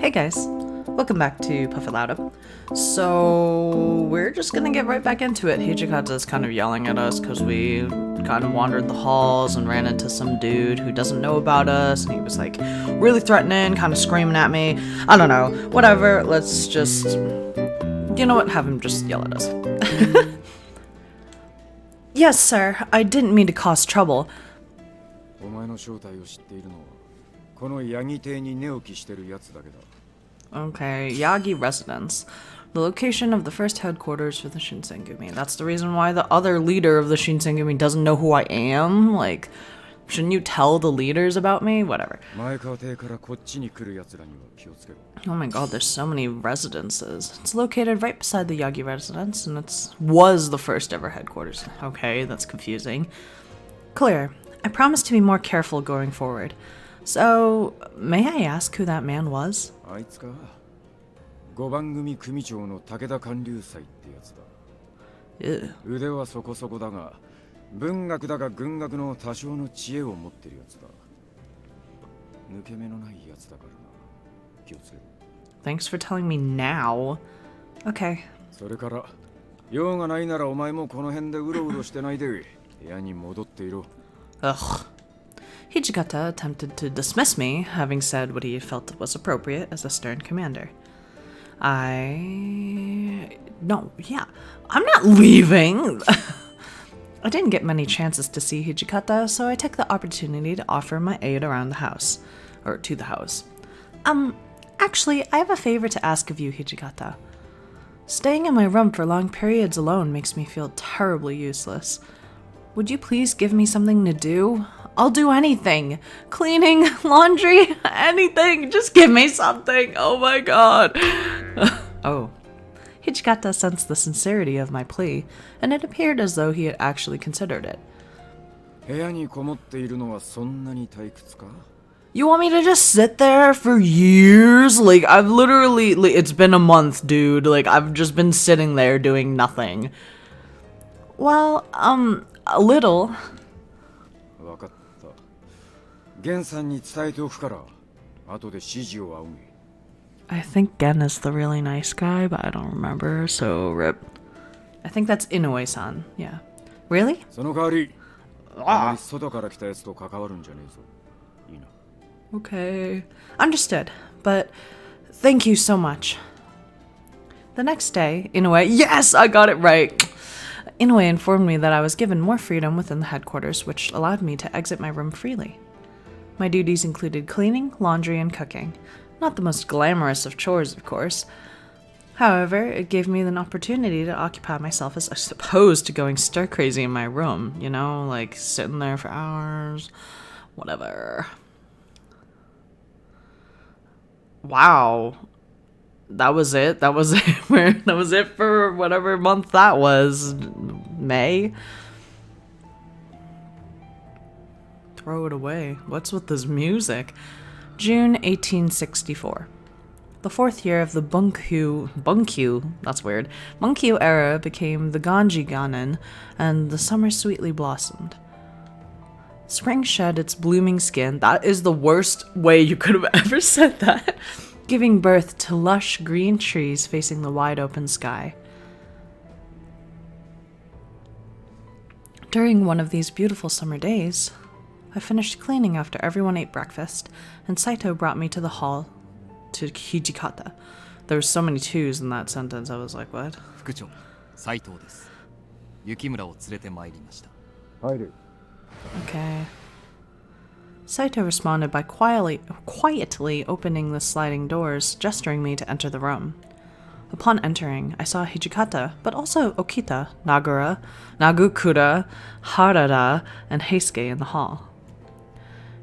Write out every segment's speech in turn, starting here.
Hey guys, welcome back to Puff It Louder. So we're just gonna get right back into it. Hijikata's kind of yelling at us because we kind of wandered the halls and ran into some dude who doesn't know about us, and he was like really threatening, kind of screaming at me. I don't know, whatever, let's just, you know what, have him just yell at us. Yes, sir, I didn't mean to cause trouble. Okay, Yagi Residence. The location of the first headquarters for the Shinsengumi. That's the reason why the other leader of the Shinsengumi doesn't know who I am? Like, shouldn't you tell the leaders about me? Whatever. Oh my god, there's so many residences. It's located right beside the Yagi Residence, and was the first ever headquarters. Okay, that's confusing. Clear. I promise to be more careful going forward. So, may I ask who that man was? Ew. Thanks for telling me now. Okay. Ugh. Hijikata attempted to dismiss me, having said what he felt was appropriate as a stern commander. I'm not leaving! I didn't get many chances to see Hijikata, so I took the opportunity to offer my aid around the house. Or to the house. Actually, I have a favor to ask of you, Hijikata. Staying in my room for long periods alone makes me feel terribly useless. Would you please give me something to do? I'll do anything. Cleaning, laundry, anything. Just give me something. Oh my god. Oh. Hijikata sensed the sincerity of my plea, and it appeared as though he had actually considered it. You want me to just sit there for years? Like, I've literally, it's been a month, dude. Like, I've just been sitting there doing nothing. Well, a little. I think Gen is the really nice guy, but I don't remember, so rip. I think that's Inoue-san, yeah. Really? Ah. Okay, understood, but thank you so much. The next day, Inoue, yes, I got it right! Inoue informed me that I was given more freedom within the headquarters, which allowed me to exit my room freely. My duties included cleaning, laundry, and cooking. Not the most glamorous of chores, of course. However, it gave me an opportunity to occupy myself as opposed to going stir-crazy in my room, you know, like sitting there for hours, whatever. Wow. That was it? That was it? That was it for whatever month that was. May? Throw it away. What's with this music? June 1864. The fourth year of the Bunkyu, that's weird, Bunkyu era became the Ganji Ganen, and the summer sweetly blossomed. Spring shed its blooming skin. That is the worst way you could have ever said that. Giving birth to lush green trees facing the wide open sky. During one of these beautiful summer days, I finished cleaning after everyone ate breakfast, and Saito brought me to the hall to Hijikata. There were so many twos in that sentence, I was like, what? Okay. Saito responded by quietly opening the sliding doors, gesturing me to enter the room. Upon entering, I saw Hijikata, but also Okita, Nagukura, Harada, and Heisuke in the hall.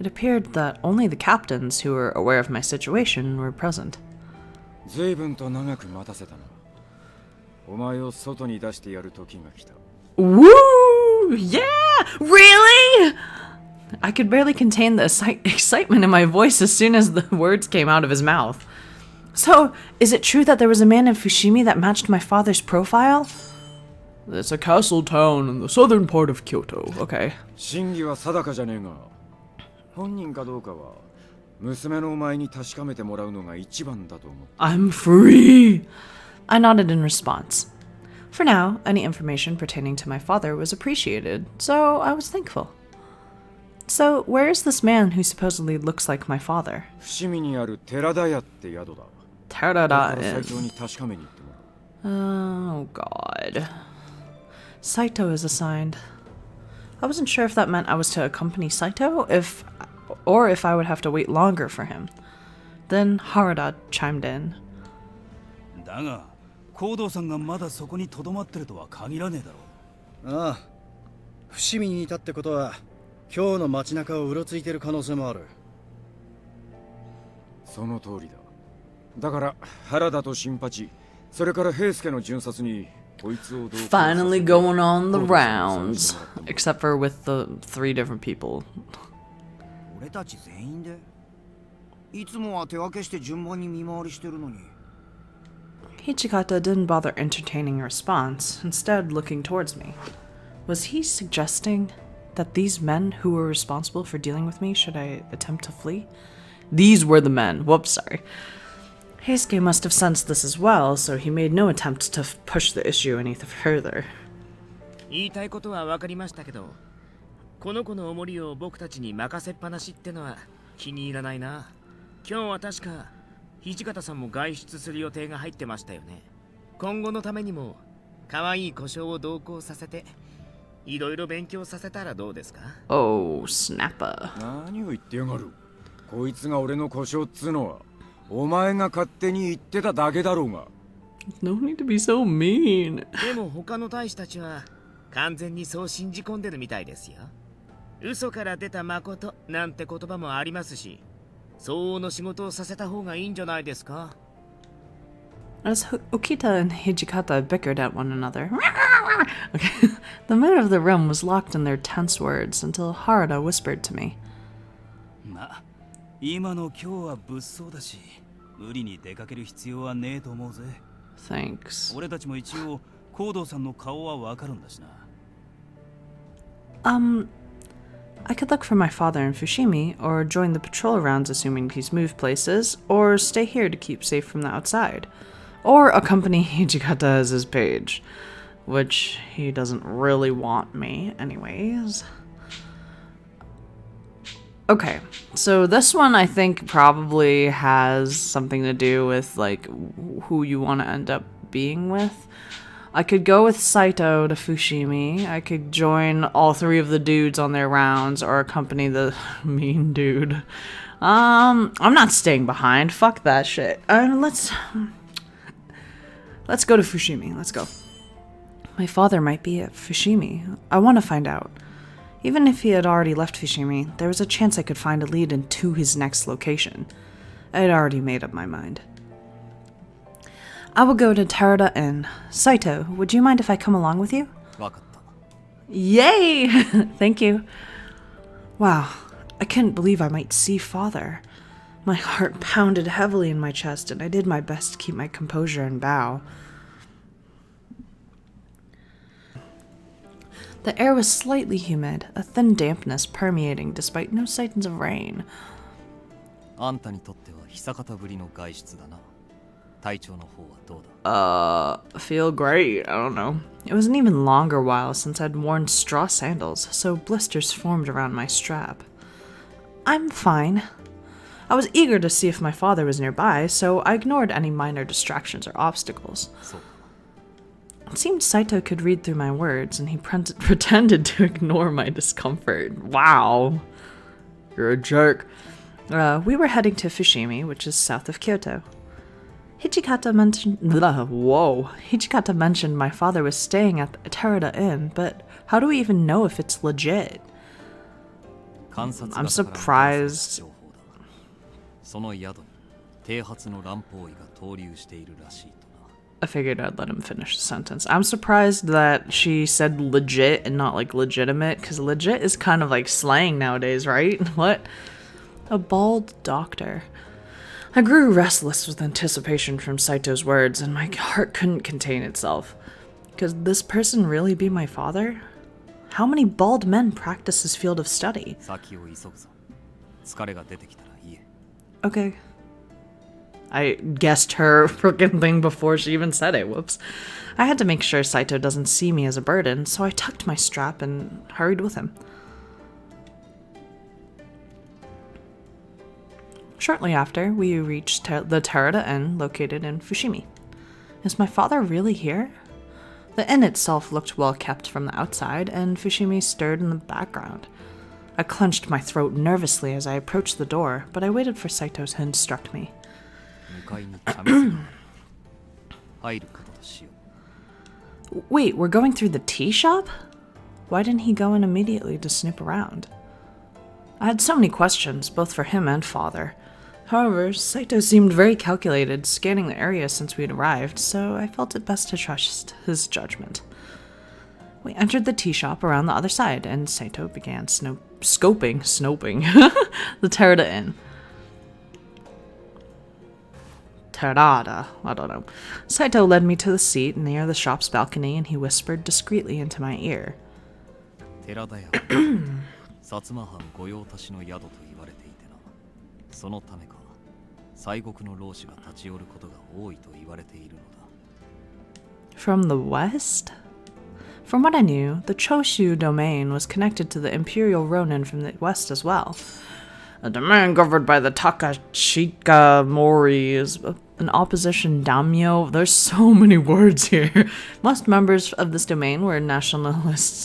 It appeared that only the captains who were aware of my situation were present. Woo! Yeah! Really? I could barely contain the excitement in my voice as soon as the words came out of his mouth. So, is it true that there was a man in Fushimi that matched my father's profile? It's a castle town in the southern part of Kyoto, okay. 娘のお前に確かめてもらうのが一番だと思う。 I'm free! I nodded in response. For now, any information pertaining to my father was appreciated, so I was thankful. So, where is this man who supposedly looks like my father? 伏見にある寺田屋って宿だわ。 Terada 斎 Inn. 藤に確かめに行ってもらう。 Oh god. Saito is assigned. I wasn't sure if that meant I was to accompany Saito, or if I would have to wait longer for him. Then Harada chimed in. だが、行動さんがまだそこに留まってるとは限らねえだろう。ああ、伏見にいたってことは、今日の街中をうろついてる可能性もある。その通りだ。だから原田と新八、それから平助の巡察にこいつをどう。 Finally going on the rounds. Except for with the 3 different people. 俺たち全員でいつもは手分けして順番に見回りしてるのに。 Hichikata didn't bother entertaining a response, instead looking towards me. Was he suggesting that these men who were responsible for dealing with me should I attempt to flee? These were the men. Whoops, sorry. Heisuke must have sensed this as well, so he made no attempt to push the issue any further. 言いたいことは分かりましたけど、この子の重りを僕たちに任せっぱなしってのは気に入らないな。今日は確か土方さんも外出する予定が入ってましたよね。今後のためにも可愛い故障を同行させていろいろ勉強させたらどうですか？ Oh, snapper. 何を言ってやがる。こいつが俺の故障っつうのはお前が勝手に言ってただけだろうが。 No need to be so mean. でも他の大使たちは完全にそう信じ込んでるみたいですよ。嘘から出た誠なんて言葉もありますし、相応の仕事をさせた方がいいんじゃないですか。 As Okita and Hijikata bickered at one another, okay, the mood of the room was locked in their tense words until Harada whispered to me. まあ、今の今日は物騒だし、無理に出かける必要はねえと思うぜ。 Thanks. 俺たちも一応、行動さんの顔はわかるんだしな。I could look for my father in Fushimi, or join the patrol rounds assuming he's moved places, or stay here to keep safe from the outside, or accompany Hijikata as his page, which he doesn't really want me anyways. Okay, so this one I think probably has something to do with like who you want to end up being with. I could go with Saito to Fushimi. I could join all 3 of the dudes on their rounds or accompany the mean dude. I'm not staying behind. Fuck that shit. Let's go to Fushimi. Let's go. My father might be at Fushimi. I want to find out. Even if he had already left Fushimi, there was a chance I could find a lead into his next location. I had already made up my mind. I will go to Terada Inn. Saito, would you mind if I come along with you? わかった。 Yay! Thank you. Wow, I couldn't believe I might see father. My heart pounded heavily in my chest, and I did my best to keep my composure and bow. The air was slightly humid, a thin dampness permeating despite no signs of rain. あんたにとっては久方ぶりの外出だな。体調の方はどうだ？ Feel great. I don't know. It was an even longer while since I'd worn straw sandals, so blisters formed around my strap. I'm fine. I was eager to see if my father was nearby, so I ignored any minor distractions or obstacles. そうか。 It seemed Saito could read through my words, and he pretended to ignore my discomfort. Wow. You're a jerk. We were heading to Fushimi, which is south of Kyoto. Hijikata mentioned my father was staying at the Terada Inn, but how do we even know if it's legit? I'm surprised. その宿に剃髪の乱方医が逗留しているらしいとな。 I figured I'd let him finish the sentence. I'm surprised that she said legit and not like legitimate, because legit is kind of like slang nowadays, right? What? A bald doctor. I grew restless with anticipation from Saito's words, and my heart couldn't contain itself. Could this person really be my father? How many bald men practice this field of study? 先を急ぐぞ。疲れが出てきたら言え。Okay. I guessed her frickin' thing before she even said it. Whoops. I had to make sure Saito doesn't see me as a burden, so I tucked my strap and hurried with him. Shortly after, we reached the Terada Inn located in Fushimi. Is my father really here? The inn itself looked well kept from the outside, and Fushimi stirred in the background. I clenched my throat nervously as I approached the door, but I waited for Saito to instruct me. Wait, we're going through the tea shop? Why didn't he go in immediately to snoop around? I had so many questions, both for him and father. However, Saito seemed very calculated, scanning the area since we had arrived, so I felt it best to trust his judgment. We entered the tea shop around the other side, and Saito began snoping the Terada Inn. Terada, I don't know. Saito led me to the seat near the shop's balcony, and he whispered discreetly into my ear. From the west? From what I knew, the Choshu domain was connected to the Imperial Ronin from the west as well. A domain governed by the Takashika Mori is an opposition daimyo. There's so many words here. Most members of this domain were nationalist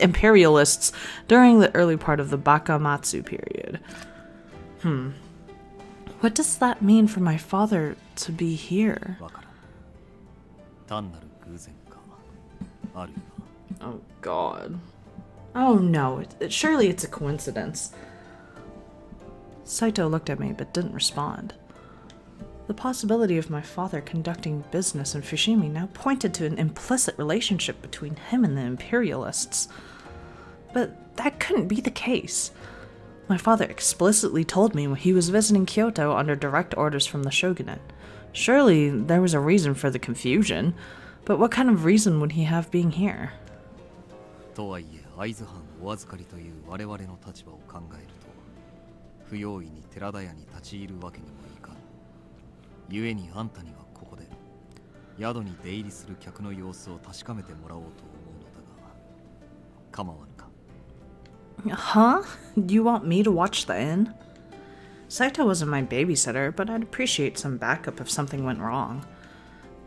imperialists during the early part of the Bakamatsu period. What does that mean for my father to be here? Oh god. Oh no, surely it's a coincidence. Saito looked at me but didn't respond. The possibility of my father conducting business in Fushimi now pointed to an implicit relationship between him and the imperialists. But that couldn't be the case. My father explicitly told me he was visiting Kyoto under direct orders from the shogunate. Surely there was a reason for the confusion, but what kind of reason would he have being here? Huh? You want me to watch the inn? Saito wasn't my babysitter, but I'd appreciate some backup if something went wrong.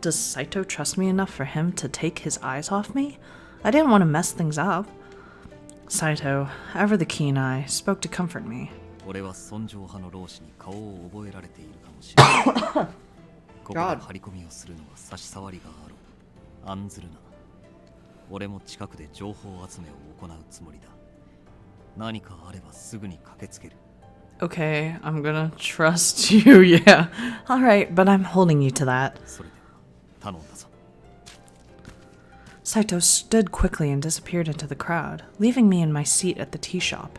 Does Saito trust me enough for him to take his eyes off me? I didn't want to mess things up. Saito, ever the keen eye, spoke to comfort me. God. Okay, I'm gonna trust you, yeah. Alright, but I'm holding you to that. Saito stood quickly and disappeared into the crowd, leaving me in my seat at the tea shop.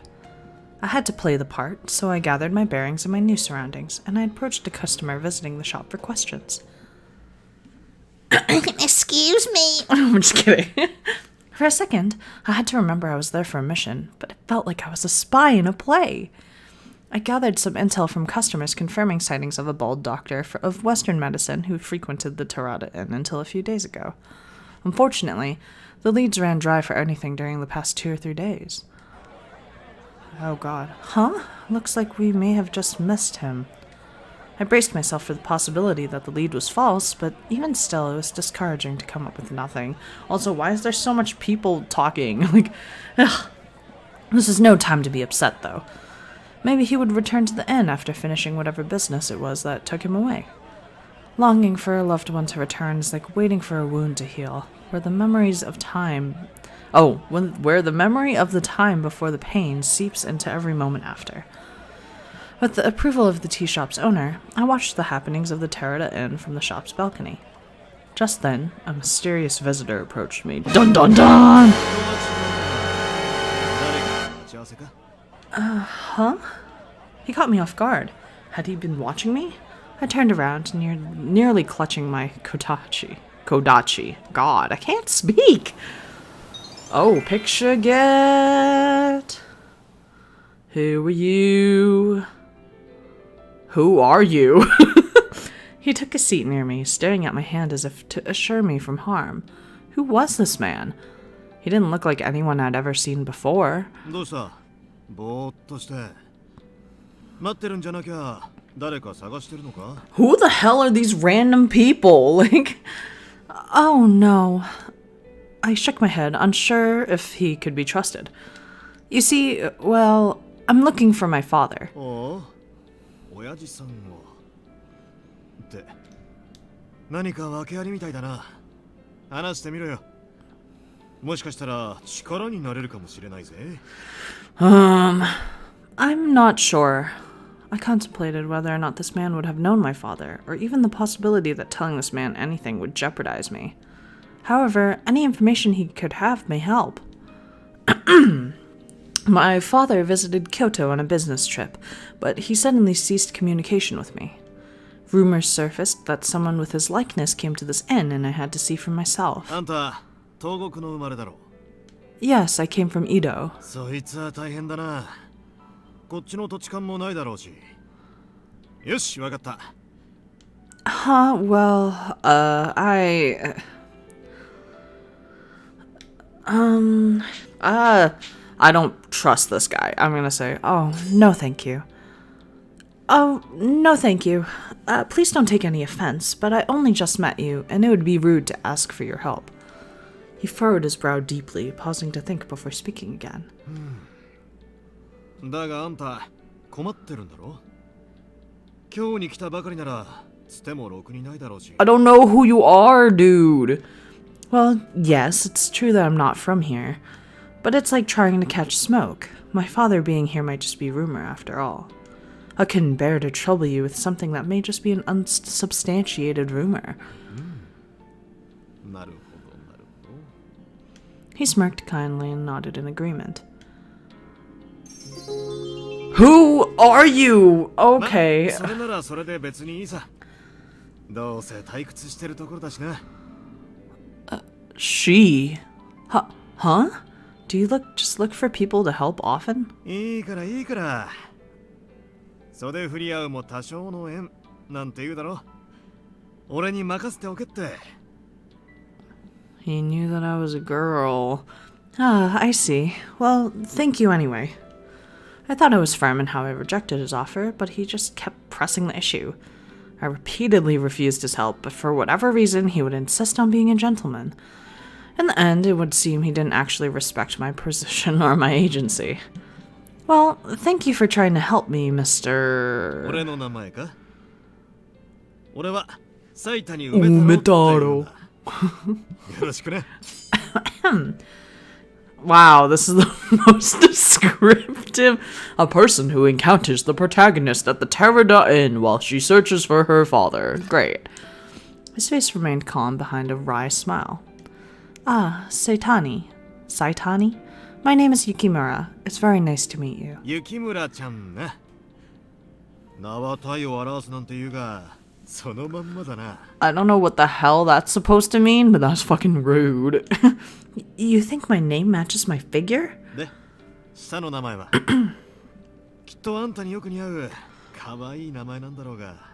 I had to play the part, so I gathered my bearings and my new surroundings, and I approached a customer visiting the shop for questions. Excuse me. I'm just kidding. For a second, I had to remember I was there for a mission, but it felt like I was a spy in a play. I gathered some intel from customers confirming sightings of a bald doctor of Western medicine who frequented the Terada Inn until a few days ago. Unfortunately, the leads ran dry for anything during the past 2 or 3 days. Oh god. Huh? Looks like we may have just missed him. I braced myself for the possibility that the lead was false, but even still, it was discouraging to come up with nothing. Also, why is there so much people talking? Ugh. This is no time to be upset, though. Maybe he would return to the inn after finishing whatever business it was that took him away. Longing for a loved one to return is like waiting for a wound to heal, where the memories of time... where the memory of the time before the pain seeps into every moment after. With the approval of the tea shop's owner, I watched the happenings of the Terada Inn from the shop's balcony. Just then, a mysterious visitor approached me. Dun dun dun! Huh? He caught me off guard. Had he been watching me? I turned around, nearly clutching my kodachi. God, I can't speak! Oh, picture get! Who are you? Who are you? He took a seat near me, staring at my hand as if to assure me from harm. Who was this man? He didn't look like anyone I'd ever seen before. どうした？ぼーっとして。待ってるんじゃなきゃ誰か探してるのか？ Who the hell are these random people? Like, oh no. I shook my head, unsure if he could be trusted. You see, well, I'm looking for my father. おう、親父さんを。って、何か訳ありみたいだな。話してみろよ。もしかしたら力になれるかもしれないぜ。I'm not sure. I contemplated whether or not this man would have known my father, or even the possibility that telling this man anything would jeopardize me. However, any information he could have may help. My father visited Kyoto on a business trip, but he suddenly ceased communication with me. Rumors surfaced that someone with his likeness came to this inn and I had to see for myself. あんた、東国の生まれだろ。Yes, I came from Edo. そいつは大変だな。こっちの土地勘もないだろうし。よし、わかった。Well, I don't trust this guy. I'm gonna say, oh, no thank you. Oh, no thank you. Please don't take any offense, but I only just met you, and it would be rude to ask for your help. He furrowed his brow deeply, pausing to think before speaking again. だがあんた、困ってるんだろ？今日に来たばかりなら、つてもろくにないだろうし。I don't know who you are, dude. Well, yes, it's true that I'm not from here. But it's like trying to catch smoke. My father being here might just be rumor after all. I couldn't bear to trouble you with something that may just be an unsubstantiated rumor. なるほど、なるほど。 He smirked kindly and nodded in agreement. Who are you? Okay. それならそれで別にいいさ。どうせ退屈してるところだしな。She? Huh? Do you just look for people to help often? いいからいいから。袖振り合うも多少の縁なんて言うだろ。俺に任せておけって。He knew that I was a girl. Ah, I see. Well, thank you anyway. I thought I was firm in how I rejected his offer, but he just kept pressing the issue. I repeatedly refused his help, but for whatever reason, he would insist on being a gentleman. In the end, it would seem he didn't actually respect my position or my agency. Well, thank you for trying to help me, Mr. 俺の名前か？俺は埼玉に梅太郎。よろしくね。Wow, this is the most descriptive. A person who encounters the protagonist at the Terada Inn while she searches for her father. Great. His face remained calm behind a wry smile. Ah, Saitani. Saitani? My name is Yukimura. It's very nice to meet you. 雪村ちゃんな。名は体を表すなんて言うが、そのまんまだな。I don't know what the hell that's supposed to mean, but that's fucking rude. You think my name matches my figure? で、下の名前はきっとあんたによく似合う可愛い名前なんだろうが。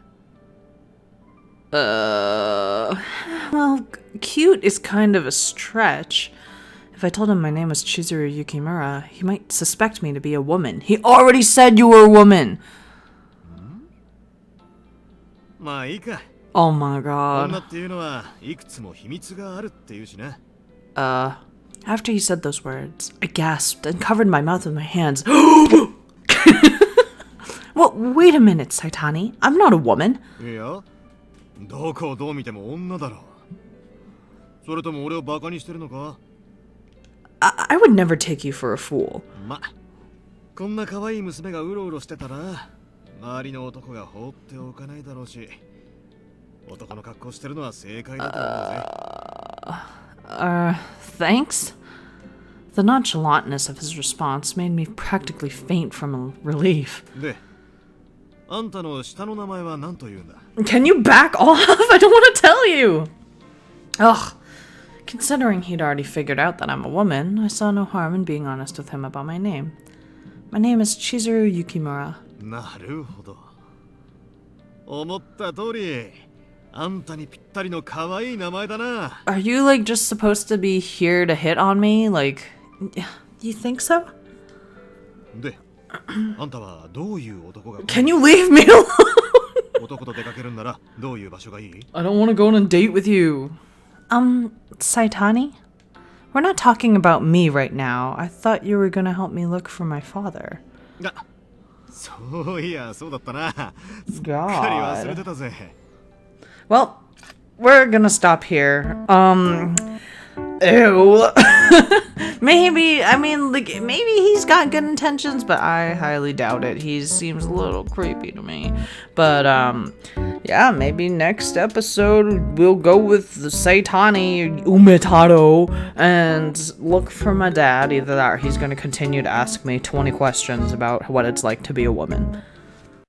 Well, cute is kind of a stretch. If I told him my name was Chizuru Yukimura, he might suspect me to be a woman. He already said you were a woman! まあいいか。 Oh my 女 god. っていうのはいくつも秘密があるっていうしな。After he said those words, I gasped and covered my mouth with my hands. Well, wait a minute, Saitani. I'm not a woman. いや、どこをどう見ても女だろう。それとも俺をバカにしてるのか？ I would never take you for a fool. ま、こんな可愛い娘がうろうろしてたら、周りの男が放っておかないだろうし、男の格好してるのは正解だと思うぜ。Thanks? The nonchalantness of his response made me practically faint from relief. で、あんたの下の名前は何と言うんだ？ Can you back off? I don't want to tell you! Ugh. Considering he'd already figured out that I'm a woman, I saw no harm in being honest with him about my name. My name is Chizuru Yukimura. なるほど。思った通り、あんたにぴったりの可愛い名前だな。Are you like just supposed to be here to hit on me? Like, you think so? で、あんたはどういう男が Can you leave me alone? 男と出かけるんならどういう場所がいい？ I don't want to go on a date with you. Saitani? We're not talking about me right now. I thought you were gonna help me look for my father. あ、そういや、そうだったな。すっかり忘れてたぜ。Well, we're gonna stop here. Ew. Maybe, I mean, like, maybe he's got good intentions, but I highly doubt it. He seems a little creepy to me. But, yeah, maybe next episode we'll go with the Saitani Umetaro and look for my dad. Either that or he's gonna continue to ask me 20 questions about what it's like to be a woman.